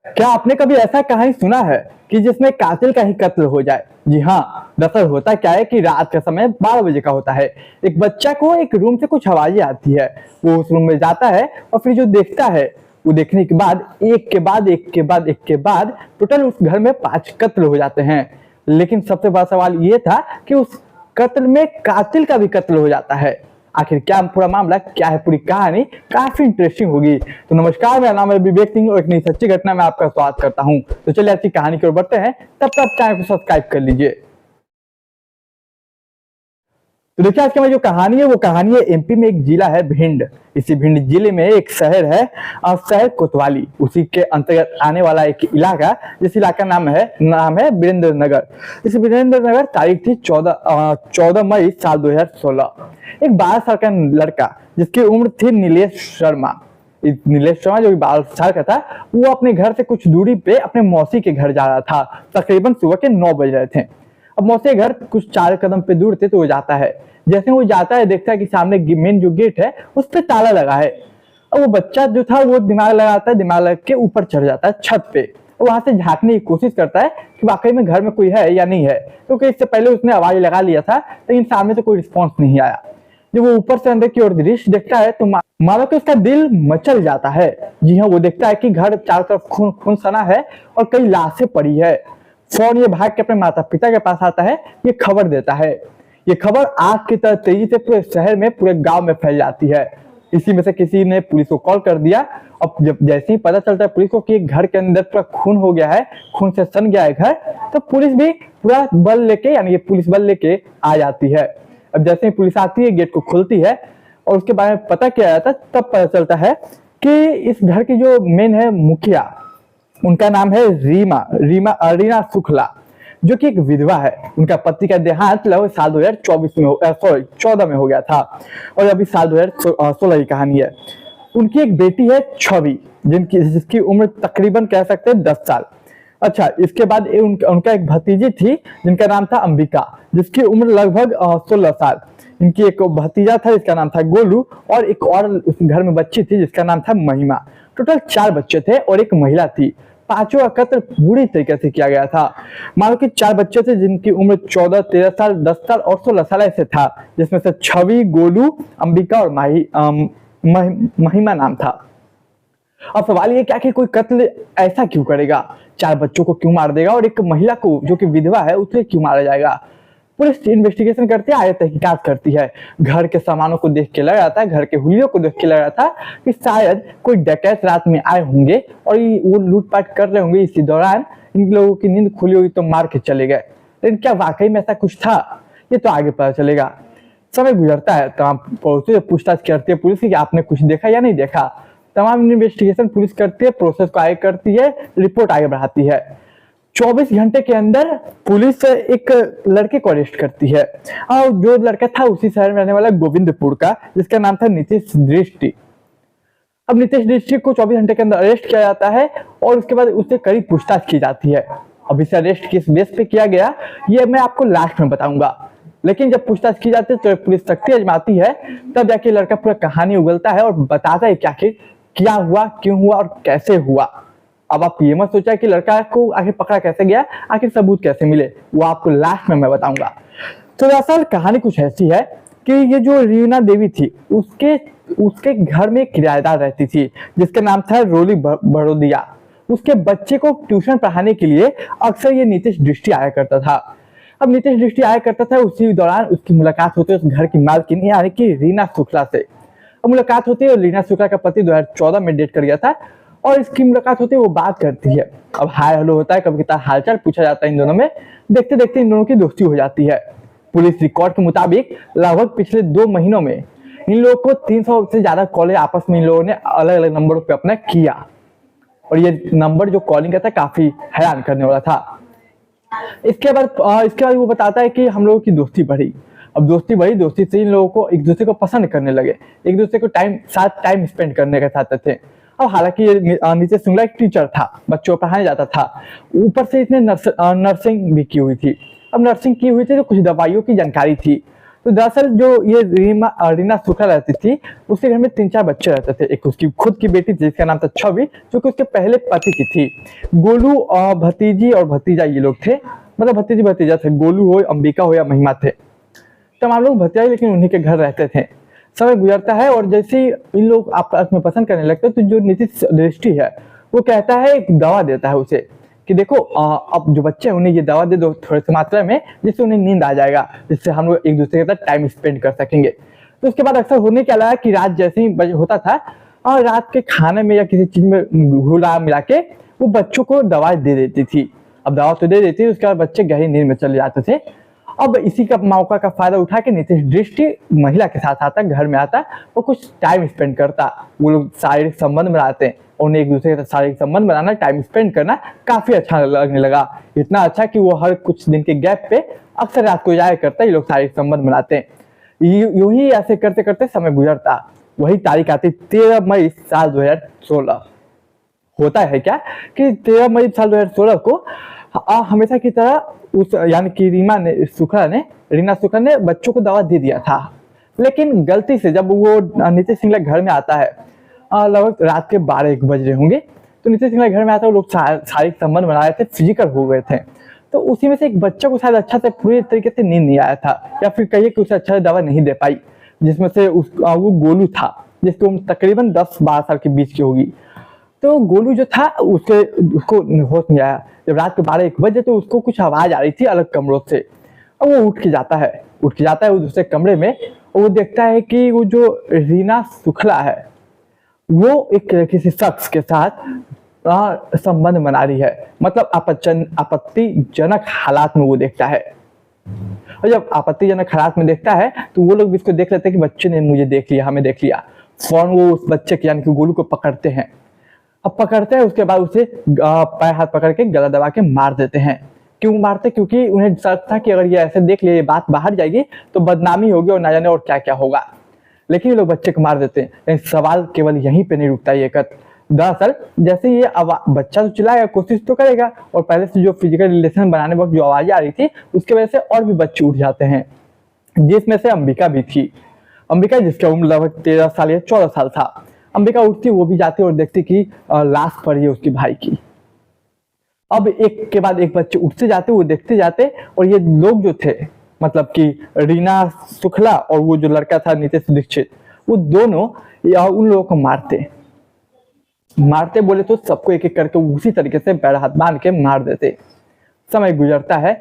क्या आपने कभी ऐसा कहानी सुना है कि जिसमें कातिल का ही कत्ल हो जाए? जी हाँ, दरअसल होता क्या है कि रात का समय 12 बजे का होता है। एक बच्चा को एक रूम से कुछ आवाजें आती है। वो उस रूम में जाता है और फिर जो देखता है, वो देखने के बाद एक के बाद एक के बाद एक के बाद टोटल उस घर में 5 कत्ल हो जाते हैं। लेकिन सबसे बड़ा सवाल ये था कि उस कत्ल में कातिल का भी कत्ल हो जाता है। आखिर क्या पूरा मामला क्या है, पूरी कहानी काफी इंटरेस्टिंग होगी। तो नमस्कार, मेरा नाम है विवेक सिंह और एक नई सच्ची घटना में आपका स्वागत करता हूं। तो चलिए अच्छी कहानी की ओर बढ़ते हैं, तब तक चैनल को सब्सक्राइब कर लीजिए। तो देखिए, आज की हमारी जो कहानी है वो कहानी है एमपी में एक जिला है भिंड। इसी भिंड जिले में एक शहर है, शहर कोतवाली। उसी के अंतर्गत आने वाला एक इलाका, जिस इलाका नाम है वीरेंद्र नगर। इस वीरेंद्र नगर तारीख थी 14 मई साल 2016। एक 12 साल का लड़का जिसकी उम्र थी नीलेश शर्मा। नीलेश शर्मा जो 12 साल का था, वो अपने घर से कुछ दूरी पे अपने मौसी के घर जा रहा था। तकरीबन सुबह के 9 बज रहे थे। अब मौसी के घर कुछ 4 कदम पे दूर थे, तो वो जाता है। जैसे वो जाता है, देखता है कि सामने मेन जो गेट है उस पर ताला लगा है। अब वो बच्चा जो था वो दिमाग लगाता है, दिमाग लगा के ऊपर चढ़ जाता है छत पे। वहां से झांकने की कोशिश करता है कि वाकई में घर में कोई है या नहीं है, क्योंकि इससे पहले उसने आवाज लगा लिया था, लेकिन सामने से कोई रिस्पॉन्स नहीं आया। जब वो ऊपर से अंदर की ओर दृश्य देखता है तो मानो कि उसका दिल मचल जाता है। जी हाँ, वो देखता है कि घर चारों तरफ खून खून सना है और कई लाशें पड़ी है। फौरन ये भाग के अपने माता पिता के पास आता है, ये खबर देता है। ये खबर आग की तरह तेजी से पूरे शहर में, पूरे गांव में फैल जाती है। इसी में से किसी ने पुलिस को कॉल कर दिया। अब जब जैसे ही पता चलता है पुलिस को कि घर के अंदर पूरा खून हो गया है, खून से सन गया है घर, तो पुलिस भी पूरा बल लेके, यानी ये पुलिस बल लेके आ जाती है। अब जैसे ही पुलिस आती है, गेट को खोलती है और उसके बारे में पता किया जाता है, तब पता चलता है कि इस घर की जो मेन है मुखिया, उनका नाम है अरीना शुक्ला, जो कि एक विधवा है। उनका पति का देहांत लगभग साल 2024 में 14 में हो गया था और अभी साल 2016 की कहानी है। उनकी एक बेटी है छवि, जिसकी उम्र तकरीबन कह सकते हैं 10 साल। अच्छा, इसके बाद उनका एक भतीजी थी जिनका नाम था अंबिका, जिसकी उम्र लगभग 16 साल। इनकी एक भतीजा था जिसका नाम था गोलू, और एक और उस घर में बच्ची थी जिसका नाम था महिमा। टोटल 4 बच्चे थे और एक महिला थी। पांचों का कत्ल बुरी तरीके से किया गया था। मानो कि 4 बच्चे थे जिनकी उम्र 14, 13 साल, 10 साल और 16 साल ऐसे था, जिसमें से छवि, गोलू, अंबिका और महिमा नाम था। अब सवाल ये क्या कि कोई कत्ल ऐसा क्यों करेगा? 4 बच्चों को क्यों मार देगा और एक महिला को जो कि विधवा है उसे क्यों मारा जाएगा? पुलिस इन्वेस्टिगेशन करती है, आगे तहकीकात करती है। घर के सामानों को देख के लग रहा था, घर के हुलियों को देख के लग रहा था कि शायद कोई डकैत रात में आए होंगे और वो लूटपाट कर रहे होंगे। इसी दौरान इन लोगों की नींद खुली हुई तो मार के चले गए। लेकिन क्या वाकई में ऐसा कुछ था? ये तो आगे पता चलेगा। समय गुजरता है, तमाम पड़ोसियों से पूछताछ करती है पुलिस कि आपने कुछ देखा या नहीं देखा। तमाम इन्वेस्टिगेशन पुलिस करती है, प्रोसेस को आगे करती है, रिपोर्ट आगे बढ़ाती है। 24 घंटे के अंदर पुलिस एक लड़के को अरेस्ट करती है, और जो लड़का था उसी शहर में रहने वाला गोविंदपुर का, जिसका नाम था नीतीश दृष्टि। अब नीतीश दृष्टि को 24 घंटे के अंदर अरेस्ट किया जाता है और उसके बाद उससे कड़ी पूछताछ की जाती है। अब इसे अरेस्ट किस बेस पे किया गया ये मैं आपको लास्ट में बताऊंगा। लेकिन जब पूछताछ की जाती है तो पुलिस सख्ती आजमाती है, तब जाके लड़का पूरा कहानी उगलता है और बताता है क्या हुआ, क्यों हुआ और कैसे हुआ। अब आप ये मत सोचा कि लड़का को आखिर पकड़ा कैसे गया, आखिर सबूत कैसे मिले, वो आपको लास्ट में मैं बताऊंगा। तो दरअसल कहानी कुछ ऐसी है कि ये जो रीना देवी थी, उसके घर में एक किराएदार रहती थी जिसका नाम था रोली बड़ोदिया। उसके बच्चे को ट्यूशन पढ़ाने के लिए अक्सर ये नीतीश दृष्टि आया करता था। अब नीतीश दृष्टि आया करता था, उसी दौरान उसकी मुलाकात होती है उस घर की मालकिन यानी कि रीना शुक्ला से। अब मुलाकात होती है और रीना शुक्ला का पति 2014 में डेट कर गया था और इसकी मुलाकात होती है, वो बात करती है। अब हाय हेलो होता है, कभी कभी हालचाल पूछा जाता है इन दोनों में। देखते देखते इन दोनों की दोस्ती हो जाती है। पुलिस रिकॉर्ड के मुताबिक लगभग पिछले 2 महीनों में इन लोगों को 300 से ज्यादा कॉलेज आपस में इन लोगों ने अलग अलग नंबरों पे अपना किया, और ये नंबर जो कॉलिंग का था काफी हैरान करने वाला था। इसके बाद वो बताता है कि हम लोगों की दोस्ती बढ़ी। अब दोस्ती बढ़ी, दोस्ती से इन लोगों को एक दूसरे को पसंद करने लगे, एक दूसरे को साथ टाइम स्पेंड करने के चाहते थे। अब हालांकि ये नीतीश शुक्ला एक टीचर था, बच्चों को पढ़ाने जाता था, ऊपर से इसने नर्सिंग भी की हुई थी। अब नर्सिंग की हुई थी तो कुछ दवाइयों की जानकारी थी। तो दरअसल जो ये रीना शुक्ला रहती थी, उसके घर में 3-4 बच्चे रहते थे। एक उसकी खुद की बेटी थी जिसका नाम था छवि, जो कि उसके पहले पति की थी। गोलू भतीजी और भतीजा ये लोग थे, मतलब भतीजी भतीजा थे। गोलू हो, अंबिका हो या महिमा थे, तमाम लोग भतीजा लेकिन उन्हीं के घर रहते थे। समय गुजरता है और जैसे ही इन लोग आपस में पसंद करने लगते हैं, तो जो नीतीश दृष्टि है वो कहता है, एक दवा देता है उसे कि देखो अब जो बच्चे हैं उन्हें ये दवा दे दो थोड़ी सी मात्रा में, जिससे उन्हें नींद आ जाएगा, जिससे हम लोग एक दूसरे के साथ टाइम स्पेंड कर सकेंगे। तो उसके बाद अक्सर होने क्या लगा कि रात जैसे ही होता था और रात के खाने में या किसी चीज में घुला मिला के वो बच्चों को दवा दे देती थी। अब दवा तो दे देती थी, उसके बाद बच्चे गहरी नींद में चले जाते थे। अब इसी का मौका का फायदा उठा के नीतीश दृष्टि महिला के साथ आता, घर में आता और कुछ टाइम स्पेंड करता। वो लोग शारीरिक संबंध बनाते हैं, उन्हें एक दूसरे के साथ शारीरिक संबंध बनाना, टाइम स्पेंड करना काफी अच्छा लगने लगा। इतना अच्छा कि वो हर कुछ दिन के गैप पे अक्सर रात को जाया करता, ये लोग शारीरिक संबंध बनाते हैं। यूं ही ऐसे करते करते समय गुजरता। वही तारीख आती 13 मई साल 2016। होता है क्या कि 13 मई साल 2016 को हमेशा की तरह उस यानी कि रीना शुक्ला ने बच्चों को दवा दे दिया था। लेकिन गलती से जब वो नीतीश सिंगला घर में आता है, लगभग रात के 12-1 बज रहे होंगे, तो नीतीश सिंगला घर में आता है, वो लोग शारीरिक संबंध बना रहे थे, फिजिकल हो गए थे। तो उसी में से एक बच्चा को शायद अच्छा से पूरी तरीके से नींद नहीं आया था, या फिर कहिए कि उसे अच्छा से दवा नहीं दे पाई, जिसमें से वो गोलू था, जिसकी उम्र तकरीबन 10-12 साल के बीच की होगी। तो गोलू जो था उसको होश नहीं आया। जब रात के 12-1 बजे तो उसको कुछ आवाज आ रही थी अलग कमरों से, और वो उठ के जाता है वो दूसरे कमरे में, और वो देखता है कि वो जो रीना शुक्ला है वो एक किसी शख्स के साथ संबंध बना रही है। मतलब आपत्तिजनक हालात में वो देखता है। और जब आपत्तिजनक हालात में देखता है तो वो लोग भी इसको देख लेते हैं कि बच्चे ने मुझे देख लिया, हमें देख लिया। फौरन वो उस बच्चे के यानी कि गोलू को पकड़ते हैं। अब पकड़ते हैं, उसके बाद उसे पैर हाथ पकड़ के गला दबा के मार देते हैं। क्यों मारते? क्योंकि उन्हें शक था कि अगर ये ऐसे देख लिए, ये बात बाहर जाएगी तो बदनामी होगी और ना जाने और क्या क्या होगा। लेकिन ये लोग बच्चे को मार देते हैं। सवाल केवल यहीं पे नहीं रुकता ये कत। दरअसल जैसे ये बच्चा तो चिल्लाएगा, कोशिश तो करेगा, और पहले से जो फिजिकल रिलेशन बनाने वक्त जो आवाजें आ रही थी उसके वजह से और भी बच्चे उठ जाते हैं, जिसमें से अंबिका भी थी। अंबिका जिसकी उम्र लगभग 13 साल या 14 साल था। अंबिका उठती, वो भी जाती और देखती कि लाश पड़ी है उसके भाई की। अब एक के बाद एक बच्चे उठते जाते, वो देखते जाते, और ये लोग जो थे, मतलब कि रीना शुक्ला और वो जो लड़का था नीतीश दीक्षित, वो दोनों उन लोगों को मारते बोले तो सबको एक एक करके उसी तरीके से पैर हाथ बांध के मार देते। समय गुजरता है।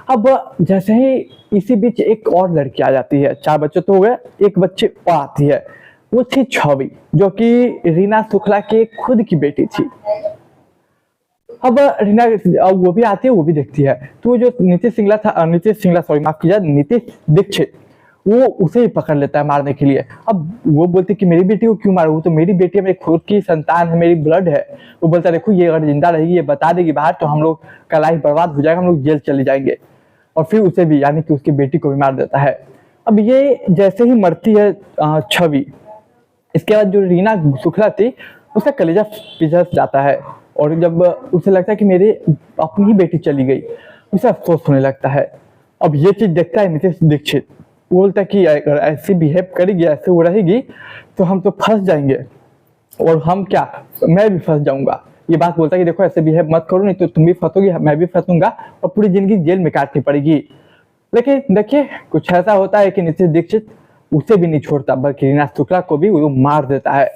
अब जैसे ही इसी बीच एक और लड़की आ जाती है, 4 बच्चे तो हो गए, एक बच्चे और आती है, वो थी छवि, जो कि रीना शुक्ला की खुद की बेटी थी। अब रीना वो भी आती है, वो भी देखती है, तो जो नीतीश दीक्षित वो उसे ही पकड़ लेता है मारने के लिए। अब वो बोलती कि मेरी बेटी को क्यों मारो, वो तो मेरी बेटी है, मेरी खुद की संतान है, मेरी ब्लड है। वो बोलता देखो ये अगर जिंदा रहेगी, ये बता देगी बाहर, तो हम लोग का लाइफ बर्बाद हो जाएगा, हम लोग जेल चले जाएंगे। और फिर उसे भी यानी कि उसकी बेटी को भी मार देता है। अब ये जैसे ही मरती है छवि, इसके बाद जो रीना शुक्ला थी उसका कलेजा पिघल जाता है, और जब उसे लगता है कि मेरे अपनी ही बेटी चली गई, उसे अफसोस होने लगता है। अब ये चीज देखता है नीतीश दीक्षित, वो बोलता है कि अगर ऐसी बिहेव करेगी, ऐसे वो रहेगी, तो हम तो फंस जाएंगे, और हम क्या, मैं भी फंस जाऊंगा। ये बात बोलता है कि देखो ऐसे बिहेव मत करो, नहीं तो तुम भी फंसोगी, मैं भी फंसूंगा, और पूरी जिंदगी जेल में काटनी पड़ेगी। लेकिन देखिए कुछ ऐसा होता है कि नीतीश दीक्षित उसे भी नहीं छोड़ता, बल्कि रीना शुक्ला को भी वो मार देता है,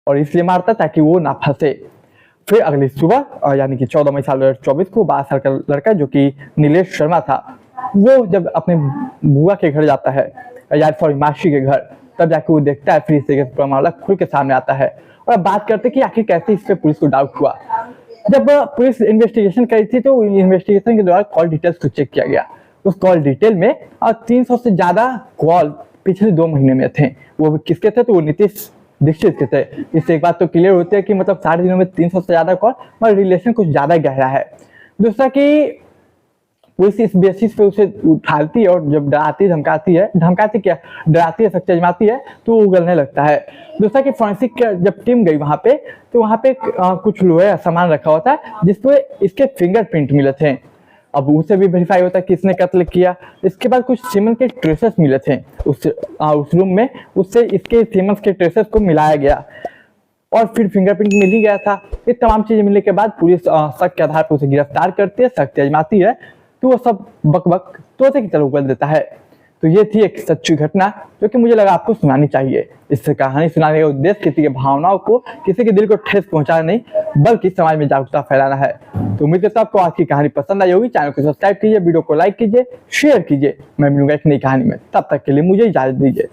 और इसलिए मारता ताकि वो ना फंसे। फिर अगली सुबह यानी कि 14 मई साल 2024 को 12 साल का लड़का जो कि नीलेश शर्मा था, वो जब अपने बुआ के घर जाता है, या सॉरी मासी के घर, तब जाके वो देखता है, फिर इस पूरा मामला खुल के सामने आता है। और अब बात करते कि आखिर कैसे इस पे पुलिस को डाउट हुआ। जब पुलिस इन्वेस्टिगेशन करी थी तो इन्वेस्टिगेशन के दौरान कॉल डिटेल्स को चेक किया गया। उस कॉल डिटेल में 300 से ज्यादा कॉल पिछले 2 महीने में थे। वो किसके थे? तो वो नीतीश दीक्षित के थे। इससे एक बात तो क्लियर होती है कि मतलब 4 दिनों में 300 से ज्यादा कॉल, मगर रिलेशन कुछ ज्यादा गहरा है। दूसरा कि पुलिस इस बेसिस पे उसे उठाती है, और जब धमकाती क्या, डराती है, सख्त आजमाती है, तो वो उगलने लगता है। दूसरा कि फॉरेंसिक जब टीम गई वहां पे, तो वहां पे कुछ लोहे का सामान रखा हुआ था जिसपे इसके फिंगरप्रिंट मिले थे। अब उसे भी वेरीफाई होता है किसने कत्ल किया। इसके बाद कुछ सीमन के ट्रेसेस मिले थे उस रूम में, उससे इसके सीमन के ट्रेसेस को मिलाया गया और फिर फिंगरप्रिंट मिल ही गया था। ये तमाम चीजें मिलने के बाद पुलिस शक के आधार पर उसे गिरफ्तार करती है, सख्ती आजमाती है, तो वो सब बक तोते की तरह उगल देता है। तो ये थी एक सच्ची घटना जो कि मुझे लगा आपको सुनानी चाहिए। इस कहानी सुनाने का उद्देश्य किसी की भावनाओं को, किसी के दिल को ठेस पहुंचाना नहीं, बल्कि समाज में जागरूकता फैलाना है। तो उम्मीद करता हूं आपको आज की कहानी पसंद आई होगी। चैनल को सब्सक्राइब कीजिए, वीडियो को लाइक कीजिए, शेयर कीजिए। मैं मिलूंगा एक नई कहानी में, तब तक के लिए मुझे इजाजत दीजिए।